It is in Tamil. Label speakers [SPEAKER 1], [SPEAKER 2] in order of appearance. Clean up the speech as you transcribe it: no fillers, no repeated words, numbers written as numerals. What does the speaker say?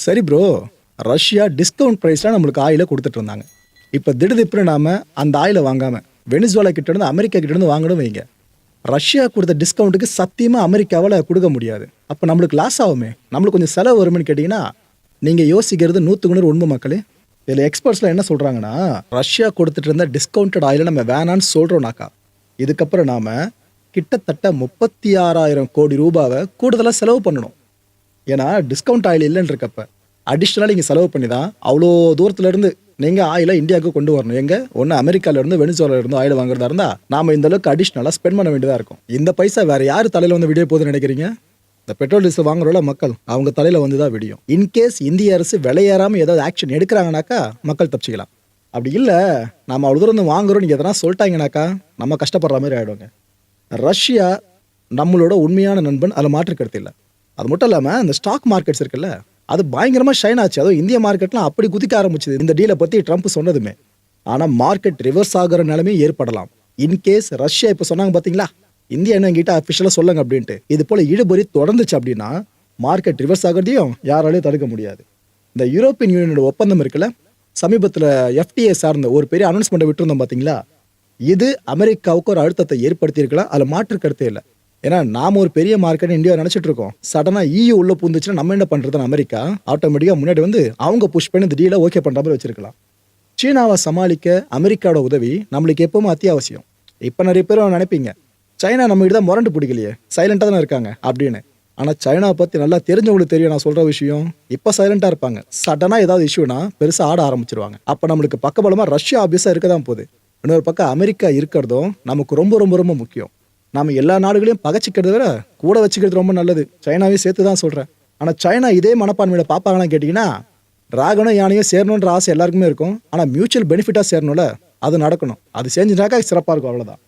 [SPEAKER 1] சரி ப்ரோ, ரஷ்யா டிஸ்கவுண்ட் ப்ரைஸில் நம்மளுக்கு ஆயிலை கொடுத்துட்டு இருந்தாங்க. இப்போ திடுதிப்புன்னு நாம அந்த ஆயிலை வாங்காமல் வெனிசுவேலா கிட்ட இருந்து அமெரிக்கா கிட்ட இருந்து வாங்கணும் வைங்க. ரஷ்யா கொடுத்த டிஸ்கவுண்ட்டுக்கு சத்தியமாக அமெரிக்காவால் கொடுக்க முடியாது. அப்போ நம்மளுக்கு லாஸ் ஆகுமே, நம்மளுக்கு கொஞ்சம் செலவு வரும்னு கேட்டிங்கன்னா, நீங்கள் யோசிக்கிறது 100க்கு 100 உண்மை மக்களே. இதில் எக்ஸ்பர்ட்ஸ்லாம் என்ன சொல்கிறாங்கன்னா, ரஷ்யா கொடுத்துட்டு இருந்த டிஸ்கவுண்டட் ஆயிலை நம்ம வேணான்னு சொல்கிறோம்னாக்கா, இதுக்கப்புறம் நாம் கிட்டத்தட்ட 36,000 கோடி ரூபாவை கூடுதலாக செலவு பண்ணணும். ஏன்னா டிஸ்கவுண்ட் ஆயில் இல்லைன்னு இருக்கப்ப அடிஷ்னலாக நீங்கள் செலவு பண்ணி தான் அவ்வளோ தூரத்துலேருந்து நீங்கள் ஆயிலை இந்தியாவுக்கு கொண்டு வரணும். எங்கே ஒன்று அமெரிக்காவிலேருந்து வெனிசுவேலாவிலேருந்து ஆயில் வாங்குறதா இருந்தால் நாம் இந்த அளவுக்கு அடிஷ்னலாக ஸ்பெண்ட் பண்ண வேண்டியதாக இருக்கும். இந்த பைசா வேறு யார் தலையில் வந்து விடிய போகுதுன்னு நினைக்கிறீங்க? இந்த பெட்ரோல் டீசல் வாங்குறோம்ல மக்கள், அவங்க தலையில் வந்து தான் விடியும். இன்கேஸ் இந்திய அரசு விலையேறாமல் ஏதாவது ஆக்ஷன் எடுக்கிறாங்கனாக்கா மக்கள் தப்பிச்சிக்கலாம். அப்படி இல்லை, நம்ம அவ்வளோ தூரம் வந்து வாங்குறோம் நீங்கள் எதனா சொல்லிட்டாங்கனாக்கா நம்ம கஷ்டப்படுற மாதிரி ஆகிடுவாங்க. ரஷ்யா நம்மளோட உண்மையான நண்பன், அதில் மாற்று கருத்து இல்லை. அது மட்டும் இல்லாமல் இந்த ஸ்டாக் மார்க்கெட்ஸ் இருக்குல்ல, அது பயங்கரமாக ஷைன் ஆச்சு. அதுவும் இந்திய மார்க்கெட்லாம் அப்படி குதிக்க ஆரம்பிச்சுது இந்த டீலை பற்றி ட்ரம்ப் சொன்னதுமே. ஆனால் மார்க்கெட் ரிவர்ஸ் ஆகிற நிலைமையும் ஏற்படலாம். இன்கேஸ் ரஷ்யா இப்போ சொன்னாங்க பார்த்தீங்களா, இந்தியா என்ன எங்கிட்ட அஃபிஷியலாக சொல்லுங்க அப்படின்ட்டு, இது போல் இழுபறி தொடர்ந்துச்சு அப்படின்னா மார்க்கெட் ரிவர்ஸ் ஆகிறதையும் யாராலையும் தடுக்க முடியாது. இந்த யூரோப்பியன் யூனியனோட ஒப்பந்தம் இருக்குல்ல, சமீபத்தில் FTA சார்ந்த ஒரு பெரிய அனௌன்ஸ்மெண்ட்டை விட்டுருந்தோம் பார்த்தீங்களா, இது அமெரிக்காவுக்கு ஒரு அழுத்தத்தை ஏற்படுத்தியிருக்கலாம். அதில் மாற்று கருத்தே இல்லை. ஏன்னா நாம் ஒரு பெரிய மார்க்கெட் இந்தியா நினச்சிட்டு இருக்கோம். சடனாக EU உள்ள பூந்துச்சுன்னா நம்ம என்ன பண்ணுறதுன்னு அமெரிக்கா ஆட்டோமேட்டிக்காக முன்னாடி வந்து அவங்க புஷ் பண்ணி இந்த டீலை ஓகே பண்ணுற மாதிரி வச்சிருக்கலாம். சீனாவை சமாளிக்க அமெரிக்காவோட உதவி நம்மளுக்கு எப்பவுமே அத்தியாவசியம். இப்போ நிறைய பேர் நினைப்பீங்க, சைனா நம்ம தான் முரண்டு பிடிக்கலையே, சைலண்டாக தானே இருக்காங்க அப்படின்னு. ஆனால் சைனாவை பற்றி நல்லா தெரிஞ்சவங்களுக்கு தெரியும் நான் சொல்கிற விஷயம். இப்போ சைலண்டாக இருப்பாங்க, சடனாக ஏதாவது இஷ்யூனா பெருசாக ஆட ஆரம்பிச்சிருவாங்க. அப்போ நம்மளுக்கு பக்கபலமாக ரஷ்யா ஆபியஸாக இருக்க தான் போகுது. இன்னொரு பக்கம் அமெரிக்கா இருக்கிறதும் நமக்கு ரொம்ப ரொம்ப ரொம்ப முக்கியம். நாம் எல்லா நாடுகளையும் பகச்சிக்கிறத விட கூட வச்சுக்கிறது ரொம்ப நல்லது. சைனாவையும் சேர்த்து தான் சொல்கிறேன். ஆனால் சைனா இதே மனப்பான்மையில் பார்ப்பாங்களான்னு கேட்டிங்கன்னா, டிராகனும் யானையும் சேரணுன்ற ஆசை எல்லாருக்குமே இருக்கும். ஆனால் மியூச்சுவல் பெனிஃபிட்டாக சேரணும்ல, அது நடக்கணும். அது செஞ்சுட்டாக்கா சிறப்பாக இருக்கும், அவ்வளோதான்.